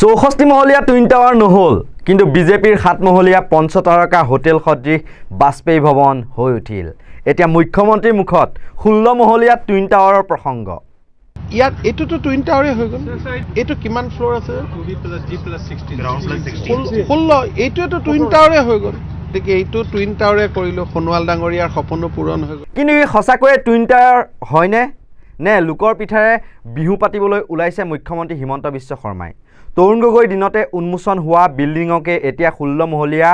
64 মহলীয়া twin tower নহ'ল, কিন্তু বিজেপিৰ 7 মহলীয়া পঞ্চতাৰকা হোটেল সদৃশ বাজপেয়ী ভৱন হৈ উঠিল। এতিয়া মুখ্যমন্ত্ৰীৰ মুখত 16 মহলীয়া টুইন টাৱাৰৰ প্ৰসংগ। ইয়াত এইটোতো টুইন টাৱাৰে হৈ গ'ল। এইটো কিমান ফ্ল'ৰ আছে? 16। এইটোৱেতো টুইন টাৱাৰে হৈ গ'ল। গতিকে এইটো টুইন টাৱাৰে কৰিলোঁ, সোণোৱাল ডাঙৰীয়াৰ সপোনো পূৰণ হৈ গ'ল। কিন্তু ই সঁচাকৈয়ে টুইন টাৱাৰ হয়নে, নে লোকৰ পিঠাৰে বিহু পাতিবলৈ ওলাইছে মুখ্যমন্ত্ৰী হিমন্ত বিশ্ব শৰ্মাই? তৰুণ গগৈৰ দিনতে উন্মোচন হোৱা বিল্ডিঙকে এতিয়া 16 মহলীয়া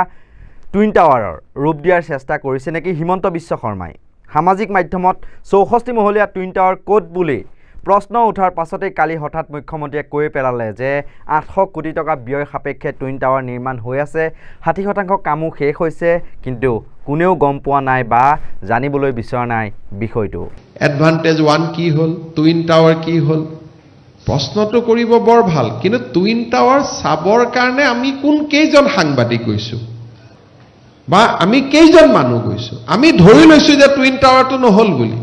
টুইন টাৱাৰৰ ৰূপ দিয়াৰ চেষ্টা কৰিছে নেকি হিমন্ত বিশ্ব শৰ্মাই? সামাজিক মাধ্যমত 64 মহলীয়া টুইন টাৱাৰ ক'ত বুলি প্ৰশ্ন উঠাৰ পাছতেই কালি হঠাৎ মুখ্যমন্ত্ৰীয়ে কৈ পেলালে যে 800 কোটি টকা ব্যয় সাপেক্ষে টুইন টাৱাৰ নিৰ্মাণ হৈ আছে, 60% কামো শেষ হৈছে, কিন্তু কোনেও গম পোৱা নাই বা জানিবলৈ বিচৰা নাই বিষয়টো। এডভান্টেজ 1 কি হ'ল, টুইন টাৱাৰ কি হ'ল, প্ৰশ্নটো কৰিব বৰ ভাল, কিন্তু টুইন টাৱাৰ চাবৰ কাৰণে আমি কেইজন সাংবাদিক গৈছোঁ বা আমি কেইজন মানুহ গৈছোঁ? আমি ধৰি লৈছোঁ যে টুইন টাৱাৰটো নহ'ল বুলি,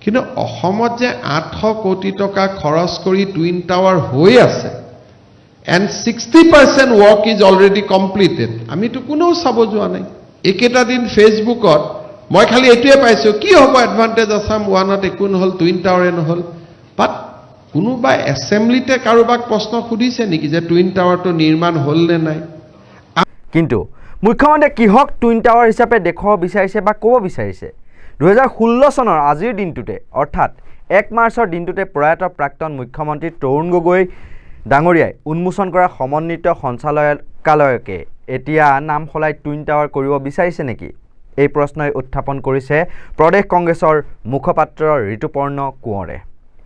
কিন্তু অসমত যে 800 কোটি টকা খৰচ কৰি টুইন টাৱাৰ হৈ আছে and 60% work is already completed, আমিতো কোনেও চাব যোৱা নাই। একেটা দিন ফেচবুকত মই খালি এইটোৱে পাইছোঁ, কি হ'ব এডভান্টেজ আছাম 1ত একো নহ'ল, টুইন টাৱাৰে নহ'ল। বাট কোনোবা এছেম্বলিতে কাৰোবাক প্ৰশ্ন সুধিছে নেকি যে টুইন টাৱাৰটো নিৰ্মাণ হ'ল নে নাই? কিন্তু মুখ্যমন্ত্ৰীয়ে কিহক টুইন টাৱাৰ হিচাপে দেখুৱাব বিচাৰিছে বা ক'ব বিচাৰিছে? 2016 চনৰ আজিৰ দিনটোতে, অৰ্থাৎ 1 মাৰ্চৰ দিনটোতে প্ৰয়াত প্ৰাক্তন মুখ্যমন্ত্ৰী তৰুণ গগৈ ডাঙৰীয়াই উন্মোচন কৰা সমন্বিত সঞ্চালকালয়কে এতিয়া নাম সলাই টুইন টাৱাৰ কৰিব বিচাৰিছে নেকি? এই প্ৰশ্নই উত্থাপন কৰিছে প্ৰদেশ কংগ্ৰেছৰ মুখপাত্ৰ ঋতুপৰ্ণ কোঁৱৰে।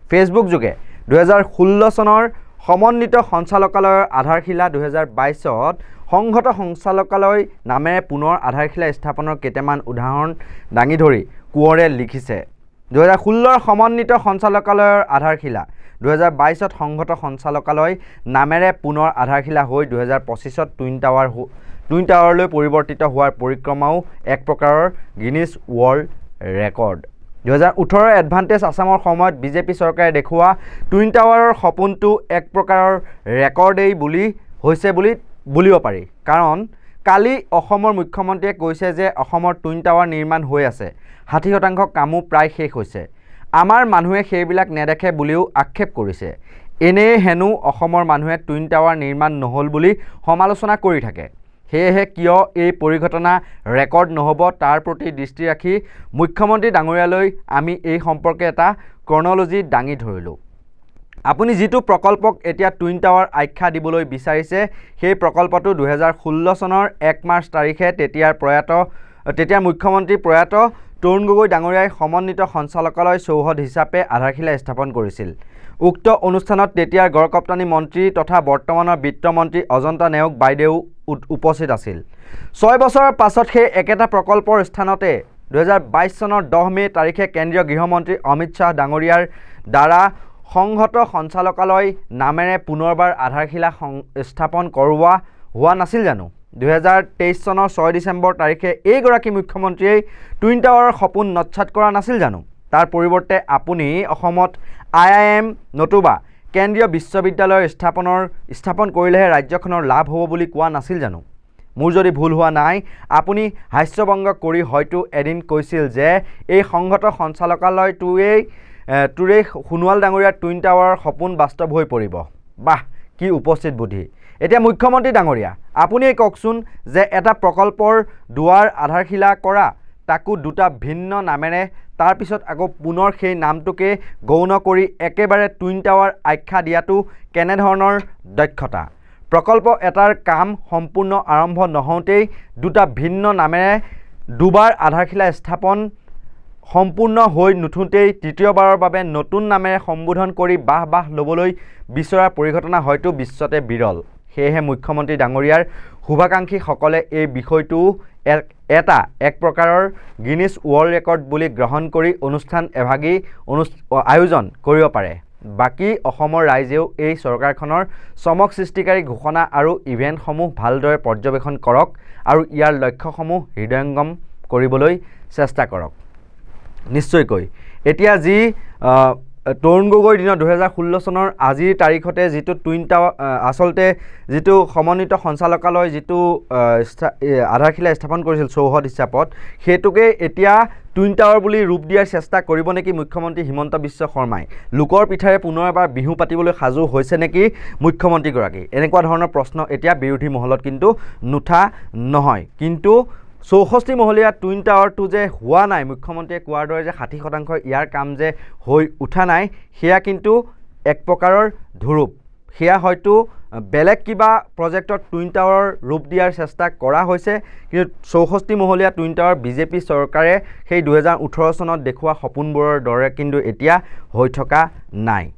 ফেচবুক যোগে 2016 চনৰ সমন্বিত সঞ্চালকালয়ৰ আধাৰশিলা 2022ত সংহত সঞ্চালকালয় নামেৰে পুনৰ আধাৰশিলা স্থাপনৰ কেইটামান উদাহৰণ দাঙি ধৰি কোঁৱৰে লিখিছে, 2016ৰ সমন্বিত সঞ্চালকালয়ৰ আধাৰশিলা 2022ত সংহত সঞ্চালকালয় নামেৰে পুনৰ আধাৰশিলা হৈ 2025ত টুইন টাৱাৰলৈ পৰিৱৰ্তিত হোৱাৰ পৰিক্ৰমাও এক প্ৰকাৰৰ গিনিছ ৱৰ্ল্ড ৰেকৰ্ড। 2018ৰ এডভান্টেজ আছামৰ সময়ত বিজেপি চৰকাৰে দেখুওৱা টুইন টাৱাৰৰ সপোনটো এক প্ৰকাৰৰ ৰেকৰ্ডেই বুলিব পাৰি, কাৰণ কালি অসমৰ মুখ্যমন্ত্ৰীয়ে কৈছে যে অসমৰ টুইন টাৱাৰ নিৰ্মাণ হৈ আছে, 60% কামো প্ৰায় শেষ হৈছে। আমাৰ মানুহে সেইবিলাক নেদেখে বুলিও আক্ষেপ কৰিছে। এনেয়ে হেনো অসমৰ মানুহে টুইন টাৱাৰ নিৰ্মাণ নহ'ল বুলি সমালোচনা কৰি থাকে। সেয়েহে কিয় এই পৰিঘটনা ৰেকৰ্ড নহ'ব তাৰ প্ৰতি দৃষ্টি ৰাখি মুখ্যমন্ত্ৰী ডাঙৰীয়ালৈ আমি এই সম্পৰ্কে এটা ক্ৰনলজি দাঙি ধৰিলোঁ। আপুনি যিটো প্ৰকল্পক এতিয়া টুইন টাৱাৰ আখ্যা দিবলৈ বিচাৰিছে, সেই প্ৰকল্পটো 2016 চনৰ 1 মাৰ্চ তাৰিখে তেতিয়াৰ মুখ্যমন্ত্ৰী প্ৰয়াত তৰুণ গগৈ ডাঙৰীয়াই সমন্বিত সঞ্চালকালয় চৌহদ হিচাপে আধাৰশিলা স্থাপন কৰিছিল। উক্ত অনুষ্ঠানত তেতিয়াৰ গড়কাপ্তানী মন্ত্ৰী তথা বৰ্তমানৰ বিত্তমন্ত্ৰী অজন্তা নেওগ বাইদেউ উপস্থিত আছিল। 6 বছৰৰ পাছত সেই একেটা প্ৰকল্পৰ স্থানতে 2022 চনৰ 10 মে' তাৰিখে কেন্দ্ৰীয় গৃহমন্ত্ৰী অমিত শ্বাহ ডাঙৰীয়াৰ দ্বাৰা সংহত সঞ্চালকালয় নামেৰে পুনৰবাৰ আধাৰশিলা স্থাপন কৰোৱা হোৱা নাছিল জানো? 2023 চনৰ 6 ডিচেম্বৰ তাৰিখে এইগৰাকী মুখ্যমন্ত্ৰীয়ে টুইন টাৱাৰৰ সপোন নস্যাৎ কৰা নাছিল জানো? তাৰ পৰিৱৰ্তে আপুনি অসমত IIM নতুবা কেন্দ্ৰীয় বিশ্ববিদ্যালয় স্থাপন কৰিলেহে ৰাজ্যখনৰ লাভ হ'ব বুলি কোৱা নাছিল জানো? মোৰ যদি ভুল হোৱা নাই, আপুনি হাস্যভংগ কৰি হয়তো এদিন কৈছিল যে এই সংহত সঞ্চালকালয়টোৰেই সোণোৱাল ডাঙৰীয়াৰ টুইন টাৱাৰৰ সপোন বাস্তৱ হৈ পৰিব। বাহ, কি উপস্থিত বুদ্ধি! এতিয়া মুখ্যমন্ত্ৰী ডাঙৰীয়া, আপুনিয়ে কওকচোন যে এটা প্ৰকল্পৰ দুৱাৰ আধাৰশিলা কৰা, তাকো দুটা ভিন্ন নামেৰে, তাৰপিছত আকৌ পুনৰ সেই নামটোকে গৌণ কৰি একেবাৰে টুইন টাৱাৰ আখ্যা দিয়াটো কেনেধৰণৰ দক্ষতা? প্ৰকল্প এটাৰ কাম সম্পূৰ্ণ আৰম্ভ নহওঁতেই দুটা ভিন্ন নামেৰে দুবাৰ আধাৰশিলা স্থাপন সম্পূৰ্ণ হৈ নুঠোঁতেই তৃতীয়বাৰৰ বাবে নতুন নামেৰে সম্বোধন কৰি বাহ ল'বলৈ বিচৰাৰ পৰিঘটনা হয়তো বিশ্বতে বিৰল। সেয়েহে মুখ্যমন্ত্ৰী ডাঙৰীয়াৰ শুভাকাংক্ষীসকলে এই বিষয়টো এক প্ৰকাৰৰ গিনিছ ৱৰ্ল্ড ৰেকৰ্ড বুলি গ্ৰহণ কৰি অনুষ্ঠান এভাগি আয়োজন কৰিব পাৰে। বাকী অসমৰ ৰাইজেও এই চৰকাৰখনৰ চমক সৃষ্টিকাৰী ঘোষণা আৰু ইভেণ্টসমূহ ভালদৰে পৰ্যবেক্ষণ কৰক আৰু ইয়াৰ লক্ষ্যসমূহ হৃদয়ংগম কৰিবলৈ চেষ্টা কৰক। নিশ্চয়কৈ এতিয়া যি তৰুণ গগৈৰ দিনত 2016 চনৰ আজিৰ তাৰিখতে যিটো টুইন টাৱাৰ আচলতে যিটো সমন্বিত সঞ্চালকালয় যিটো আধাৰশিলা স্থাপন কৰিছিল চৌহদ হিচাপত সেইটোকে এতিয়া টুইন টাৱাৰ বুলি ৰূপ দিয়াৰ চেষ্টা কৰিব নেকি মুখ্যমন্ত্ৰী হিমন্ত বিশ্ব শৰ্মাই লোকৰ পিঠাৰে পুনৰ এবাৰ বিহু পাতিবলৈ সাজু হৈছে নেকি মুখ্যমন্ত্ৰীগৰাকী এনেকুৱা ধৰণৰ প্ৰশ্ন এতিয়া বিৰোধী মহলত কিন্তু নুঠা নহয় কিন্তু 64 মহলীয়া টুইন টাৱাৰটো যে হোৱা নাই মুখ্যমন্ত্ৰীয়ে কোৱাৰ দৰে যে 60% ইয়াৰ কাম যে হৈ উঠা নাই সেয়া কিন্তু এক প্ৰকাৰৰ ধ্ৰুৱ সেয়া হয়তো বেলেগ কিবা প্ৰজেক্টত টুইন টাৱাৰ ৰূপ দিয়াৰ চেষ্টা কৰা হৈছে কিন্তু 64 মহলীয়া টুইন টাৱাৰ বিজেপি চৰকাৰে সেই 2018 চনত দেখুওৱা সপোনবোৰৰ দৰে কিন্তু এতিয়া হৈ থকা নাই